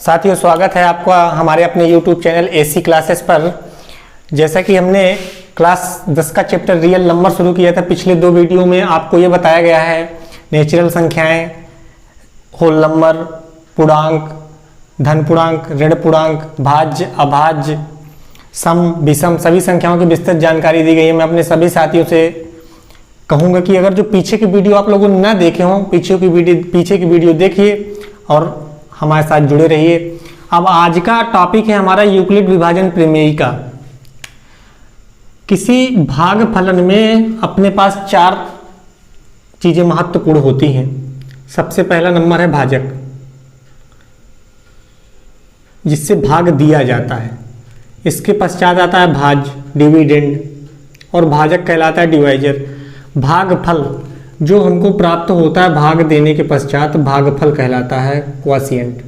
साथियों, स्वागत है आपका हमारे अपने YouTube चैनल एसी क्लासेस पर। जैसा कि हमने क्लास 10 का चैप्टर रियल नंबर शुरू किया था, पिछले दो वीडियो में आपको ये बताया गया है नेचुरल संख्याएं, होल नंबर, पूर्णांक, धन पूर्णांक, ऋण पूर्णांक, भाज्य, अभाज्य, सम, विषम, सभी संख्याओं की विस्तृत जानकारी दी गई है। मैं अपने सभी साथियों से कहूँगा कि अगर जो पीछे की वीडियो आप लोगों ने ना देखे हों, पीछे की वीडियो देखिए और हमारे साथ जुड़े रहिए। अब आज का टॉपिक है हमारा यूक्लिड विभाजन प्रमेयिका। किसी भागफलन में अपने पास चार चीजें महत्वपूर्ण होती हैं। सबसे पहला नंबर है भाजक, जिससे भाग दिया जाता है। इसके पश्चात आता है भाज्य, डिविडेंड, और भाजक कहलाता है डिवाइजर। भागफल जो हमको प्राप्त होता है भाग देने के पश्चात, भागफल कहलाता है क्वोशिएंट।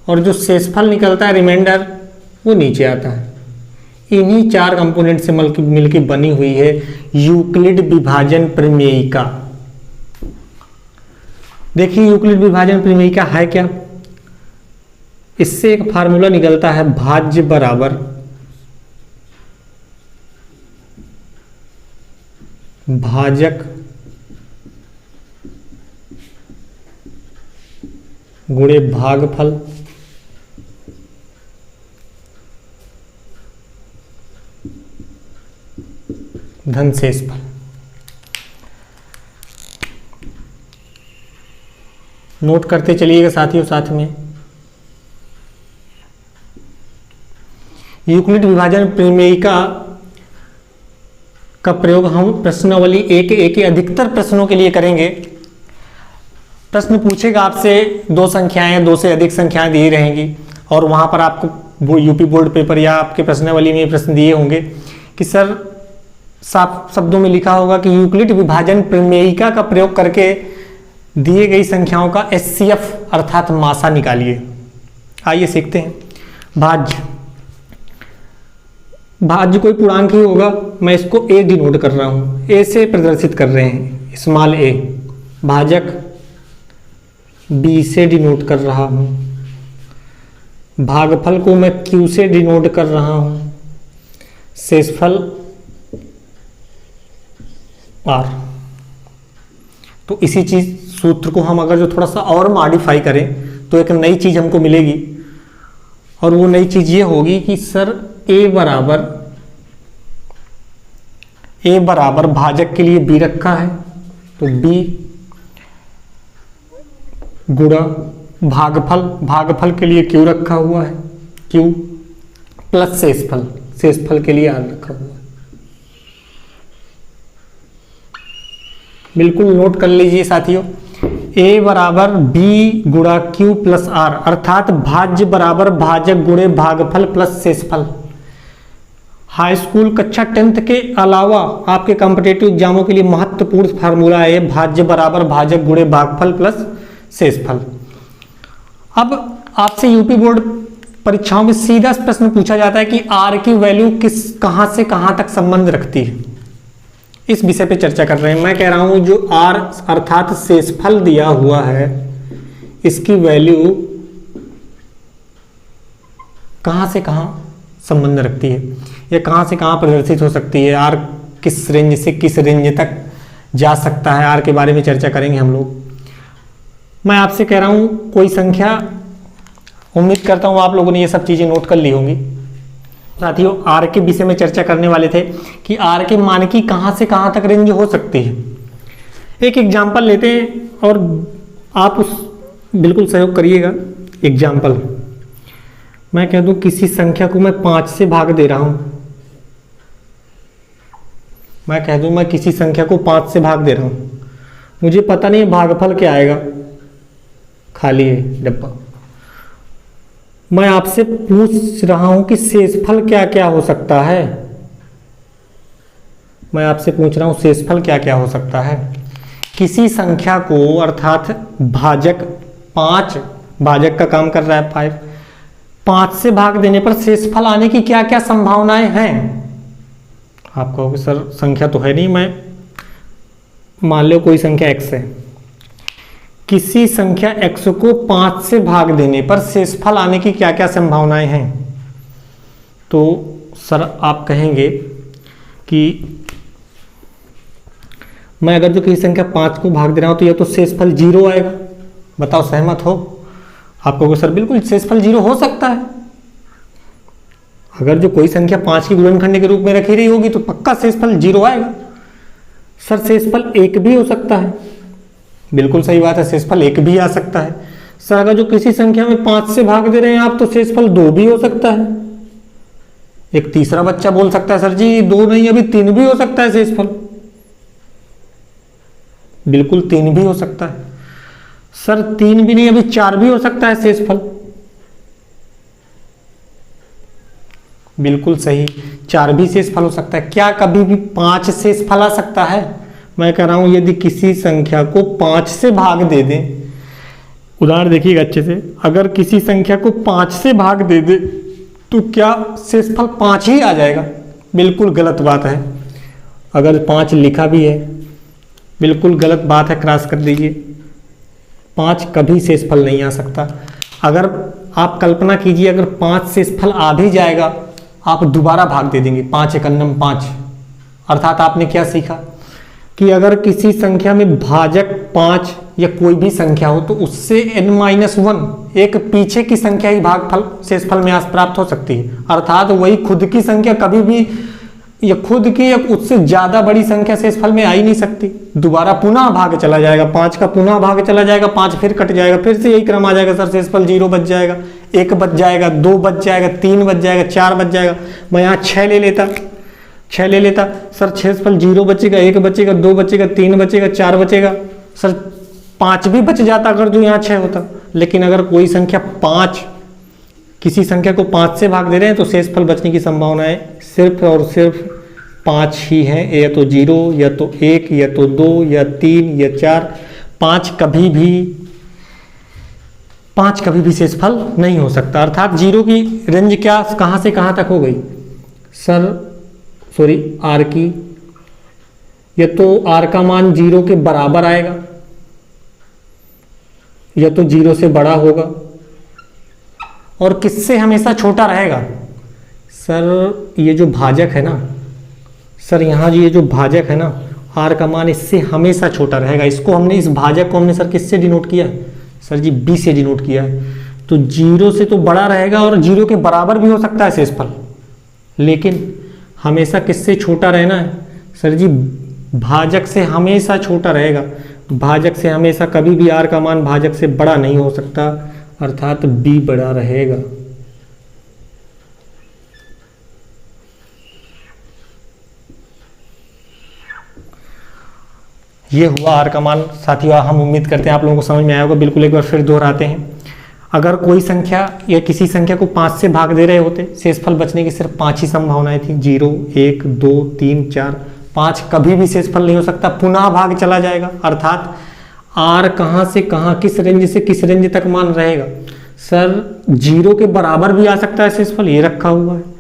और जो शेषफल निकलता है रिमाइंडर, वो नीचे आता है। इन्हीं चार कंपोनेंट से मिलकर बनी हुई है यूक्लिड विभाजन प्रमेयिका। देखिए यूक्लिड विभाजन प्रमेयिका है क्या। इससे एक फार्मूला निकलता है भाज्य बराबर भाजक गुणे भागफल धन शेषफल। नोट करते चलिएगा साथियों साथ में। यूक्लिड विभाजन प्रमेयिका का प्रयोग हम प्रश्नावली एक के अधिकतर प्रश्नों के लिए करेंगे। प्रश्न पूछेगा आपसे दो संख्याएं, दो से अधिक संख्याएं दी रहेंगी और वहां पर आपको यूपी बोर्ड पेपर या आपके प्रश्नावली में प्रश्न दिए होंगे कि सर साफ शब्दों में लिखा होगा कि यूक्लिड विभाजन प्रमेयिका का प्रयोग करके दिए गई संख्याओं का एचसीएफ अर्थात मासा निकालिए। आइए सीखते हैं। भाज्य कोई पूर्णांक ही होगा। मैं इसको ए डिनोट कर रहा हूं, ए से प्रदर्शित कर रहे हैं, स्मॉल ए। भाजक बी से डिनोट कर रहा हूं। भागफल को मैं क्यू से डिनोट कर रहा हूं। शेषफल आर। तो इसी चीज सूत्र को हम अगर जो थोड़ा सा और मॉडिफाई करें तो एक नई चीज हमको मिलेगी, और वो नई चीज ये होगी कि सर ए बराबर भाजक के लिए बी रखा है, तो बी गुणा भागफल के लिए क्यू रखा हुआ है, क्यू प्लस शेषफल के लिए आर रखा हुआ है। बिल्कुल नोट कर लीजिए साथियों। ए बराबर बी गुणा क्यू प्लस आर, अर्थात भाज्य बराबर भाजक गुणे भागफल प्लस शेषफल। हाई स्कूल कक्षा 10th के अलावा आपके कॉम्पिटिटिव एग्जामों के लिए महत्वपूर्ण फार्मूला है भाज्य बराबर भाजक गुणे भागफल प्लस शेषफल। अब आपसे यूपी बोर्ड परीक्षाओं में सीधा प्रश्न पूछा जाता है कि आर की वैल्यू कहां से कहां तक संबंध रखती है। इस विषय पे चर्चा कर रहे हैं। मैं कह रहा हूं जो आर अर्थात शेषफल दिया हुआ है, इसकी वैल्यू कहां से कहां संबंध रखती है, या कहां से कहां प्रदर्शित हो सकती है। आर किस रेंज से किस रेंज तक जा सकता है, आर के बारे में चर्चा करेंगे हम लोग। मैं आपसे कह रहा हूं कोई संख्या, उम्मीद करता हूं आप लोगों ने ये सब चीजें नोट कर ली होंगी। साथियों आर के विषय में चर्चा करने वाले थे कि आर के मान की कहां से कहां तक रेंज हो सकती है। एक एग्जाम्पल लेते हैं और आप उस बिल्कुल सहयोग करिएगा। एग्जाम्पल मैं कह दूं किसी संख्या को मैं 5 से भाग दे रहा हूं। मैं कह दूं मैं किसी संख्या को 5 से भाग दे रहा हूं, मुझे पता नहीं भागफल क्या आएगा, खाली है डब्बा। मैं आपसे पूछ रहा हूं कि शेषफल क्या क्या हो सकता है। मैं आपसे पूछ रहा हूं शेषफल क्या क्या हो सकता है। किसी संख्या को अर्थात भाजक 5, भाजक का काम कर रहा है 5 से भाग देने पर शेषफल आने की क्या क्या संभावनाएं हैं। आप कहोगे सर संख्या तो है नहीं, मैं मान लो कोई संख्या x है, किसी संख्या x को 5 से भाग देने पर शेषफल आने की क्या क्या संभावनाएं हैं। तो सर आप कहेंगे कि मैं अगर जो किसी संख्या 5 को भाग दे रहा हूं तो यह तो शेषफल 0 आएगा। बताओ सहमत हो? आप कहोगे सर बिल्कुल शेषफल 0 हो सकता है। अगर जो कोई संख्या 5 की गुणनखंड के रूप में रखी रही होगी तो पक्का शेषफल 0 आएगा। सर शेषफल 1 भी हो सकता है। बिल्कुल सही बात है, शेषफल 1 भी आ सकता है। सर अगर जो किसी संख्या में 5 से भाग दे रहे हैं आप तो शेषफल 2 भी हो सकता है। एक तीसरा बच्चा बोल सकता है सर जी 2 नहीं अभी 3 भी हो सकता है शेषफल। बिल्कुल 3 भी हो सकता है। सर 3 भी नहीं अभी 4 भी हो सकता है शेषफल। बिल्कुल सही, 4 भी शेषफल हो सकता है। क्या कभी भी 5 शेषफल आ सकता है? मैं कह रहा हूं यदि किसी संख्या को 5 से भाग दे दें, उदाहरण देखिएगा अच्छे से, अगर किसी संख्या को 5 से भाग दे दे तो क्या शेषफल 5 ही आ जाएगा? बिल्कुल गलत बात है। अगर 5 लिखा भी है, बिल्कुल गलत बात है, क्रॉस कर दीजिए। 5 कभी शेषफल नहीं आ सकता। अगर आप कल्पना कीजिए अगर 5 शेषफल आ भी जाएगा आप दोबारा भाग दे देंगे, 5 एकन्नम 5। अर्थात आपने क्या सीखा कि अगर किसी संख्या में भाजक 5 या कोई भी संख्या हो तो उससे n-1 एक पीछे की संख्या ही भागफल शेषफल में प्राप्त हो सकती है। अर्थात वही खुद की संख्या कभी भी या खुद की या उससे ज्यादा बड़ी संख्या शेषफल में आ ही नहीं सकती। दोबारा पुनः भाग चला जाएगा, 5 का पुनः भाग चला जाएगा, 5 फिर कट जाएगा, फिर से यही क्रम आ जाएगा। सर शेषफल 0 बच जाएगा, 1 बच जाएगा, 2 बच जाएगा, 3 बच जाएगा, 4 बच जाएगा। मैं यहाँ 6 ले लेता। सर शेषफल 0 बचेगा, 1 बचेगा, 2 बचेगा, 3 बचेगा, 4 बचेगा। सर 5 भी बच जाता अगर जो यहाँ 6 होता। लेकिन अगर कोई संख्या 5 किसी संख्या को 5 से भाग दे रहे हैं तो शेषफल बचने की संभावनाएं सिर्फ और सिर्फ 5 ही हैं। या तो 0 या तो 1 या तो 2 या 3 या 4। 5 कभी भी शेषफल नहीं हो सकता। अर्थात 0 की रेंज क्या कहां से कहां तक हो गई सर? सॉरी r की, या तो r का मान 0 के बराबर आएगा या तो 0 से बड़ा होगा। और किससे हमेशा छोटा रहेगा? सर ये जो भाजक है ना, सर यहाँ ये जो भाजक है ना r का मान इससे हमेशा छोटा रहेगा। इसको हमने, इस भाजक को हमने सर किससे डिनोट किया? सर जी b से डिनोट किया है। तो 0 से तो बड़ा रहेगा और 0 के बराबर भी हो सकता है शेषफल, लेकिन हमेशा किससे छोटा रहना है? सर जी भाजक से हमेशा छोटा रहेगा। भाजक से हमेशा कभी भी r का मान भाजक से बड़ा नहीं हो सकता, अर्थात b बड़ा रहेगा। ये हुआ r का मान। साथियों हम उम्मीद करते हैं आप लोगों को समझ में आया होगा। बिल्कुल एक बार फिर दोहराते हैं। अगर कोई संख्या या किसी संख्या को 5 से भाग दे रहे होते, शेषफल बचने की सिर्फ 5 ही संभावनाएं थी, 0, 1, 2, 3, 4। 5 कभी भी शेषफल नहीं हो सकता, पुनः भाग चला जाएगा। अर्थात r कहां से कहां, किस रेंज से किस रेंज तक मान रहेगा? सर 0 के बराबर भी आ सकता है शेषफल, ये रखा हुआ है।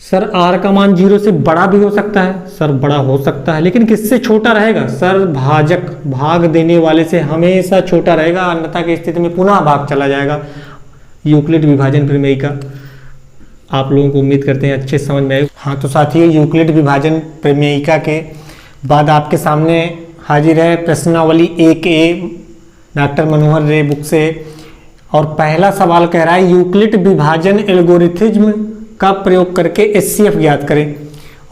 सर r का मान 0 से बड़ा भी हो सकता है, सर बड़ा हो सकता है, लेकिन किससे छोटा रहेगा? सर भाजक, भाग देने वाले से हमेशा छोटा रहेगा, अन्यथा की स्थिति में पुनः भाग चला जाएगा। यूक्लिड विभाजन प्रमेयिका आप लोगों को उम्मीद करते हैं अच्छे समझ में आए। हाँ तो साथियों यूक्लिड विभाजन प्रमेयिका के बाद आपके सामने हाजिर है प्रश्नावली 1A डॉक्टर मनोहर रे बुक से। और पहला सवाल कह रहा है यूक्लिड विभाजन एल्गोरिथ्म का प्रयोग करके HCF ज्ञात करें।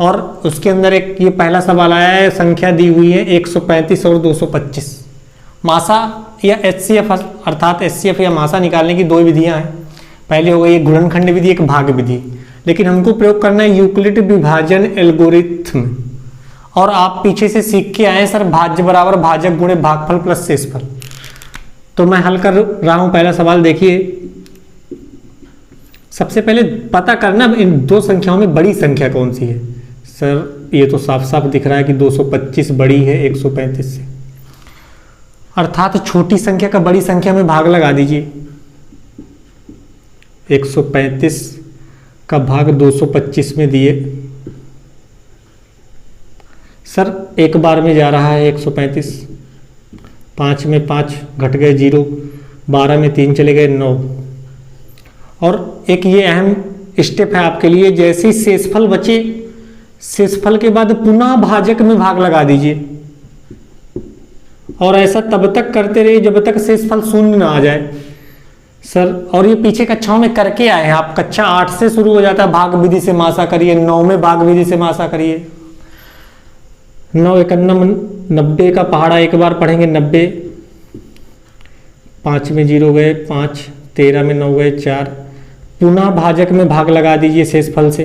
और उसके अंदर एक ये पहला सवाल आया है, संख्या दी हुई है 135 और 225। मासा या HCF अर्थात HCF या मासा निकालने की 2 विधियां हैं। पहली हो गई एक गुणनखंड विधि, एक भाग विधि, लेकिन हमको प्रयोग करना है यूक्लिड विभाजन एल्गोरिथ्म। और आप पीछे से सीख के आए सर भाज्य बराबर भाजक गुणे भागफल प्लस शेषफल। तो मैं हल कर रहा हूं पहला सवाल। देखिए सबसे पहले पता करना इन 2 संख्याओं में बड़ी संख्या कौन सी है। सर ये तो साफ साफ दिख रहा है कि 225 बड़ी है 135 से, अर्थात छोटी संख्या का बड़ी संख्या में भाग लगा दीजिए। 135 का भाग 225 में दिए, सर एक बार में जा रहा है 135, 5 में 5 घट गए 0, 12 में 3 चले गए 9। और एक ये अहम स्टेप है आपके लिए, जैसे ही शेषफल बचे, शेषफल के बाद पुनः भाजक में भाग लगा दीजिए और ऐसा तब तक करते रहिए जब तक शेषफल शून्य ना आ जाए सर। और ये पीछे कक्षाओं में करके आए हैं आप, कक्षा 8 से शुरू हो जाता है भाग विधि से मासा करिए, 9 में भाग विधि से मासा करिए। 9 91 90 का पहाड़ा एक बार पढ़ेंगे 90, 5 में 0 गए 5, 13 में 9 गए 4, पुनः भाजक में भाग लगा दीजिए शेषफल से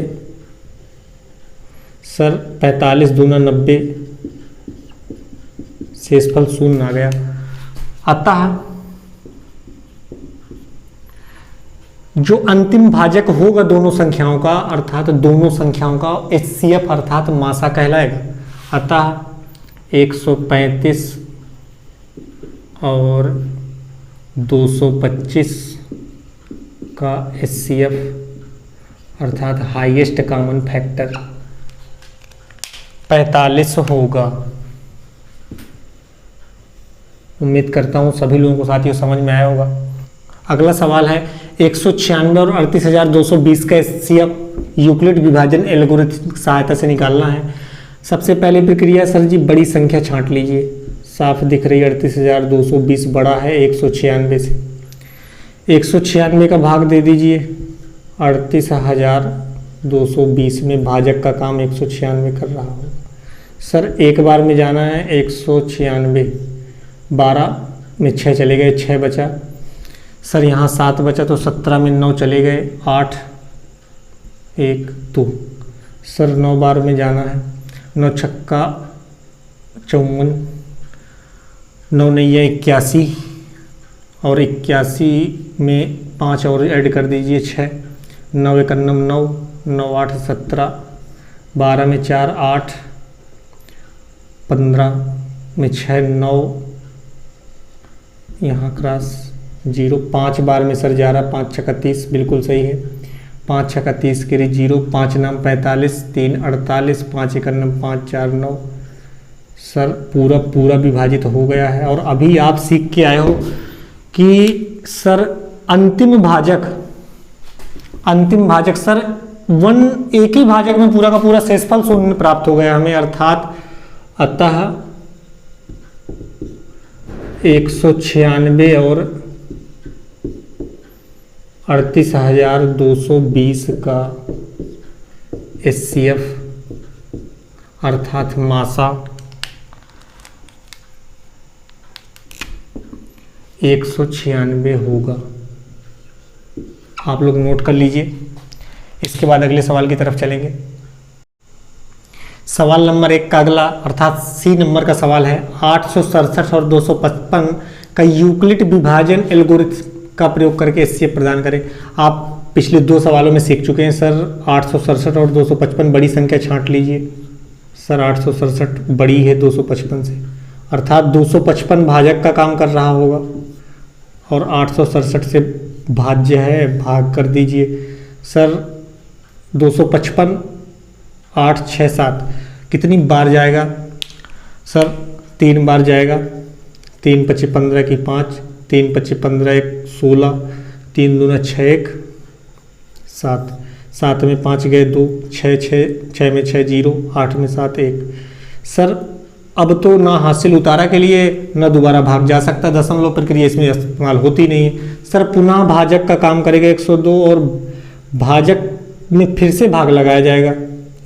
सर। 45 दूना 90, शेषफल शून्य आ गया। अतः जो अंतिम भाजक होगा दोनों संख्याओं का, अर्थात दोनों संख्याओं का HCF अर्थात मासा कहलाएगा। अतः 135 और 225 का HCF अर्थात हाईएस्ट कॉमन फैक्टर 45 होगा। उम्मीद करता हूँ सभी लोगों को साथियों समझ में आया होगा। अगला सवाल है 196 और 38,220 का HCF यूक्लिड विभाजन एल्गोरिथम की सहायता से निकालना है। सबसे पहले प्रक्रिया सर जी, बड़ी संख्या छांट लीजिए, साफ दिख रही है 38,220 बड़ा है 196 से। 196 का भाग दे दीजिए 38,220 में, भाजक का काम 196 कर रहा हो सर। एक बार में जाना है 196, 12 में 6 चले गए 6 बचा सर, यहाँ 7 बचा तो 17 में 9 चले गए 8 1 2 सर। 9 बार में जाना है, 9 छक्का 54, 9 नैया 81 और 81 में 5 और ऐड कर दीजिए 6, 9 91 9, 9 8 17, 12 में 4 8, 15 में 6 9, यहाँ क्रॉस 0, 5 बार में सर जा रहा, 5 छक्का 30 बिल्कुल सही है, 5 छक्का 30 के लिए 0, 5 नाम 45, 3 48, 5 91 5 4 9 सर। पूरा विभाजित हो गया है। और अभी आप सीख के आए हो कि सर अंतिम भाजक सर एक ही भाजक में पूरा का पूरा शेषफल शून्य प्राप्त हो गया हमें, अर्थात अतः 196 और 38,220 का HCF अर्थात मासा 196 होगा। आप लोग नोट कर लीजिए। इसके बाद अगले सवाल की तरफ चलेंगे। सवाल नंबर 1 का अगला अर्थात C नंबर का सवाल है 867 और 255 का यूक्लिड विभाजन एल्गोरिथम का प्रयोग करके HCF प्रदान करें। आप पिछले 2 सवालों में सीख चुके हैं सर। 867 और 255 बड़ी संख्या छांट लीजिए सर। 867 बड़ी है 255 से, अर्थात 255 भाजक का काम कर रहा होगा और 867 से भाज्य है, भाग कर दीजिए सर। 255 8 6 7 कितनी बार जाएगा सर? 3 बार जाएगा। 3 5 15 की 5, 3 5 15 1 16, 3 दूना 6 1 7, 7 में 5 गए 2, 6 में 6 0, 8 में 7 1 सर। अब तो ना हासिल उतारा के लिए ना दोबारा भाग जा सकता, दशमलव प्रक्रिया इसमें इस्तेमाल होती नहीं है सर। पुनः भाजक का काम करेगा 102 और भाजक में फिर से भाग लगाया जाएगा,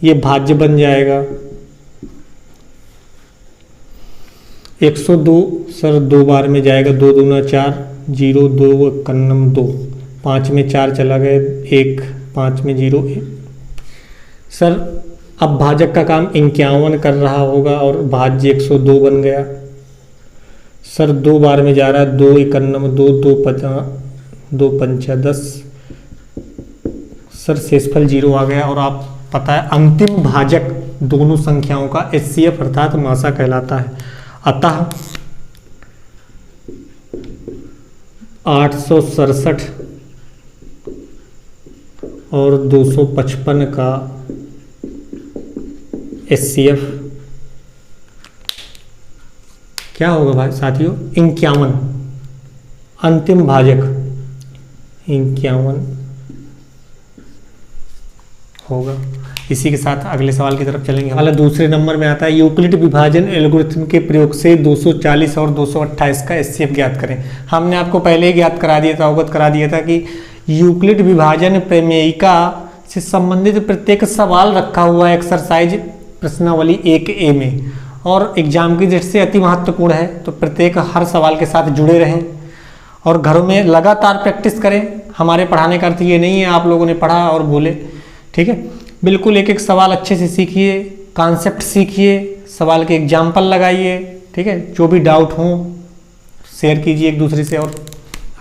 ये भाज्य बन जाएगा 102 सर। 2 बार में जाएगा, 2 दूना 4 0 2 91 2, 5 में 4 चला गया 1, 5 में 0 1 सर। अब भाजक का काम 51 कर रहा होगा और भाज्य 102 बन गया सर। 2 बार में जा रहा है, 2 91 2 2 5 10 सर। शेषफल 0 आ गया और आप पता है अंतिम भाजक दोनों संख्याओं का HCF अर्थात मासा कहलाता है। अतः 867 और 255 का HCF क्या होगा भाई साथियों? 51 अंतिम भाजक 51 होगा। इसी के साथ अगले सवाल की तरफ चलेंगे। वाला दूसरे नंबर में आता है यूक्लिड विभाजन एल्गोरिथम के प्रयोग से 240 और 228 का एचसीएफ ज्ञात करें। हमने आपको पहले ही ज्ञात करा दिया था, अवगत करा दिया था कि यूक्लिड विभाजन प्रमेयिका से संबंधित प्रत्येक सवाल रखा हुआ है एक्सरसाइज प्रश्नावली 1A में, और एग्जाम की दृष्टि से अति महत्वपूर्ण है। तो प्रत्येक हर सवाल के साथ जुड़े रहें और घरों में लगातार प्रैक्टिस करें। हमारे पढ़ाने का अर्थ ये नहीं है आप लोगों ने पढ़ा और बोले, ठीक है। बिल्कुल एक एक सवाल अच्छे से सीखिए, कॉन्सेप्ट सीखिए, सवाल के एग्जाम्पल लगाइए, ठीक है। जो भी डाउट हो शेयर कीजिए एक दूसरे से। और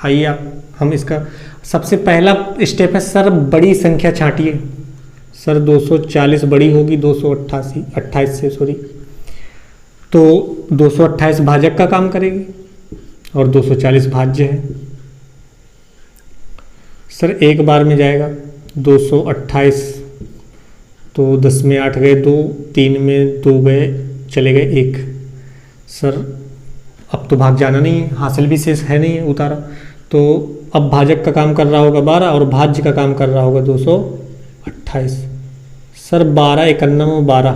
आइए आप हम इसका सबसे पहला स्टेप है सर बड़ी संख्या छांटिए। सर 240 बड़ी होगी 228 से, सॉरी, तो 228 भाजक का काम करेगी और 240 भाज्य है। सर एक बार में जाएगा 228, तो 10 में 8 गए 2, 3 में 2 गए, चले गए 1। सर अब तो भाग जाना नहीं है, हासिल भी शेष है नहीं है उतारा, तो अब भाजक का काम कर रहा होगा 12 और भाज्य का काम कर रहा होगा 228। सर 12 51 12,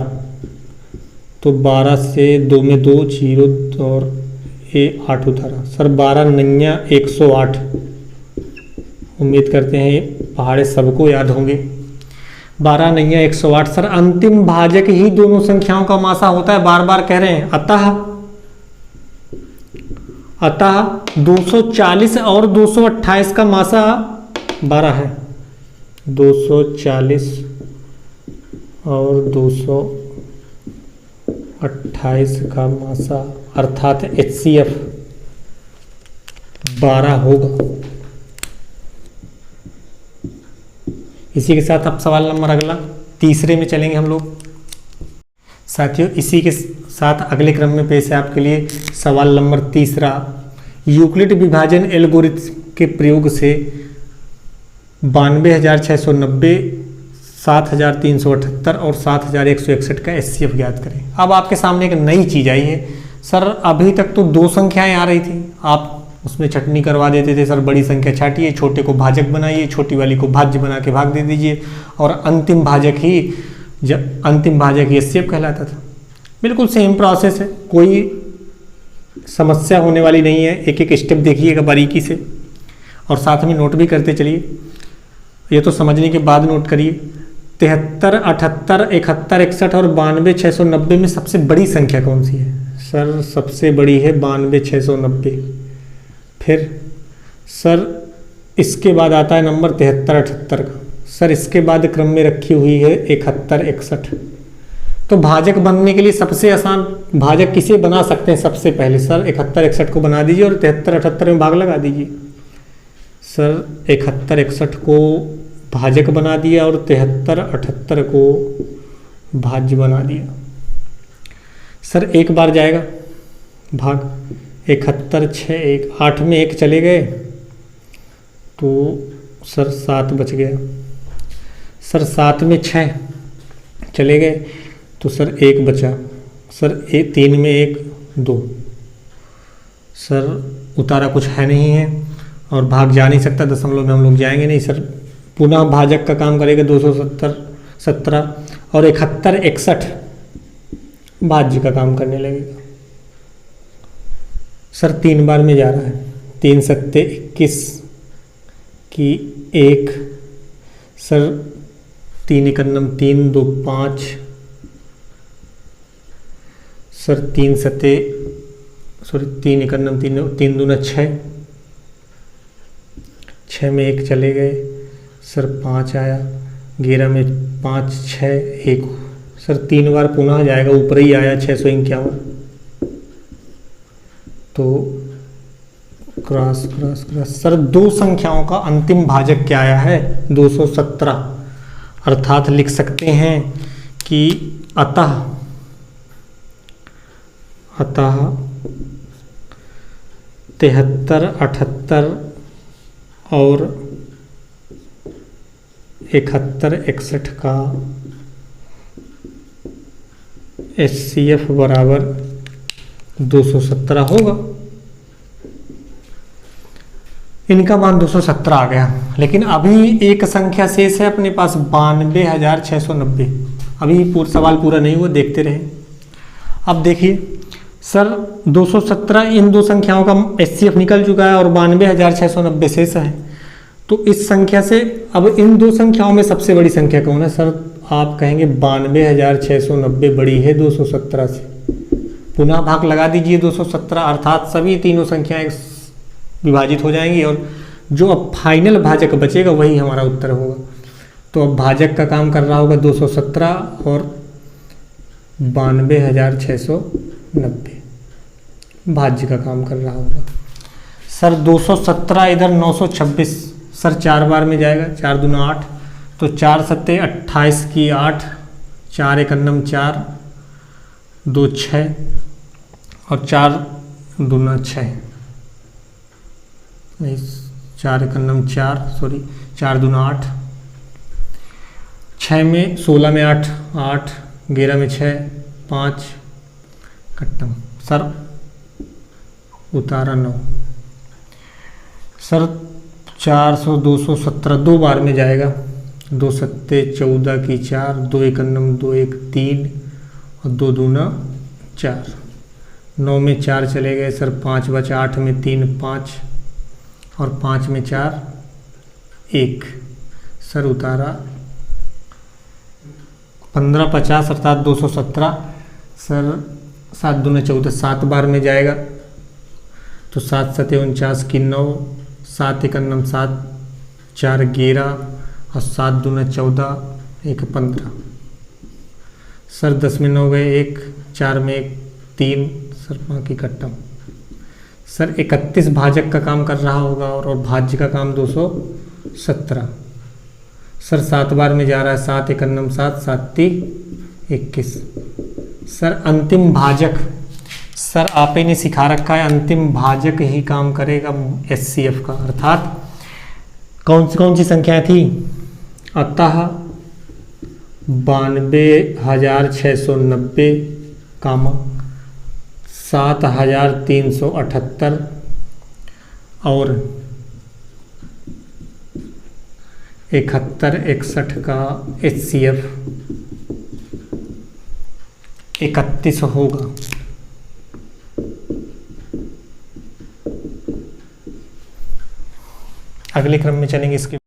तो 12 से 2 में 2 0 और 8 उतारा। सर 12 9 108। उम्मीद करते हैं ये पहाड़े सबको याद होंगे। 12 9 108। सर अंतिम भाजक ही दोनों संख्याओं का मासा होता है, बार बार कह रहे हैं। अतः 240 और 228 का मासा 12 है। 240 और 228 का मासा अर्थात HCF 12 होगा। इसी के साथ अब सवाल नंबर अगला तीसरे में चलेंगे हम लोग साथियों। इसी के साथ अगले क्रम में पेश है आपके लिए सवाल नंबर तीसरा। यूक्लिड विभाजन एल्गोरिथम के प्रयोग से 92,690, 7,378 और 7,161 का HCF ज्ञात करें। अब आपके सामने एक नई चीज़ आई है। सर अभी तक तो 2 संख्याएं आ रही थी, आप उसमें छटनी करवा देते थे। सर बड़ी संख्या छाटिए, छोटे को भाजक बनाइए, छोटी वाली को भाज्य बना के भाग दे दीजिए, और अंतिम भाजक ही HCF कहलाता था। बिल्कुल सेम प्रोसेस है, कोई समस्या होने वाली नहीं है। एक एक स्टेप देखिएगा बारीकी से और साथ में नोट भी करते चलिए। ये तो समझने के बाद नोट करिए। 73, 78, 71, 61 और 92,690 में सबसे बड़ी संख्या कौन सी है? सर सबसे बड़ी है 92,690। फिर सर इसके बाद आता है नंबर 73, 78 का। सर इसके बाद क्रम में रखी हुई है 71, 61। तो भाजक बनने के लिए सबसे आसान भाजक किसे बना सकते हैं? सबसे पहले सर 71, 61 को बना दीजिए और 73, 78 में भाग लगा दीजिए। सर 71, 61 को भाजक बना दिया और 73, 78 को भाज्य बना दिया। सर एक बार जाएगा भाग 71, 6, 1, 8 में 1 चले गए तो सर 7 बच गया। सर 7 में 6 चले गए तो सर 1 बचा। सर 3 में 1 2। सर उतारा कुछ है नहीं है और भाग जा नहीं सकता, दशमलव में हम लोग जाएंगे नहीं। सर पुनः भाजक का काम करेगा 270, 17 और 71, 61 भाज्य का काम करने लगेगा। सर 3 बार में जा रहा है। 3 सत्ते 21 की 1। सर 3 एकन्नम 3, 2 5। सर 3 सत्ते 3 एकन्नम 3, 3 दूना 6। 6 में 1 चले गए। सर 5 आया। 11 में 5, 6, 1। सर 3 बार पुनः जाएगा, ऊपर ही आया 651। तो क्रॉस क्रॉस क्रॉस। सर 2 संख्याओं का अंतिम भाजक क्या आया है? 217। अर्थात लिख सकते हैं कि अतः 73, 78 और 71, 61 का HCF बराबर 217 होगा। इनका मान 217 आ गया। लेकिन अभी एक संख्या शेष है अपने पास 92,690। अभी सवाल पूरा नहीं हुआ, देखते रहे। अब देखिए सर 217 इन दो संख्याओं का HCF निकल चुका है और 92,690 शेष है। तो इस संख्या से अब इन दो संख्याओं में सबसे बड़ी संख्या कौन है? सर आप कहेंगे 92,690 बड़ी है 217 से। पुनः भाग लगा दीजिए 217, अर्थात सभी तीनों संख्याएं विभाजित हो जाएंगी और जो अब फाइनल भाजक बचेगा वही हमारा उत्तर होगा। तो अब भाजक का काम कर रहा होगा 217 और 92,690 भाज्य का काम कर रहा होगा। सर 217 इधर 926, सर 4 बार में जाएगा, 4 दूना 8, तो 4 सत्ते 28 की 8, 4 एक अन्नम 4, 2 6 और 4 दूना 6, नहीं 4 एक अन्नम 4, सॉरी 4 दूना 8, 6 में 16 में 8 8, 11 में 6 5 कट्टम। सर उतारा 9। सर 400 217 2 बार में जाएगा, 2 सत्ते 14 की 4, 2 एक अन्नम 2 एक 3 और 2 दूना 4, 9 में 4 चले गए सर, 5 बचा, 8 में 3 5 और 5 में 4 1। सर उतारा 15 50 अर्थात 217। सर 7 दूना 14 7 बार में जाएगा, तो 7 सत्ते 49 की 9, 7 एक अन्नम 7, 4 11 और 7 दूना 14, 1 15। सर 10 में 9 गए 1, 4 में 1 3, सर 5 की कट्टम। सर 31 भाजक का काम कर रहा होगा और भाज्य का काम 217। सर 7 बार में जा रहा है, 7 एक अन्नम 7, 7 3 21। सर अंतिम भाजक, सर आप ही ने सिखा रखा है अंतिम भाजक ही काम करेगा HCF का, अर्थात कौन सी संख्याएं थी? अतः 92,690 कामा 7,378 और 71 61 का HCF 31 होगा। अगले क्रम में चलेंगे इसके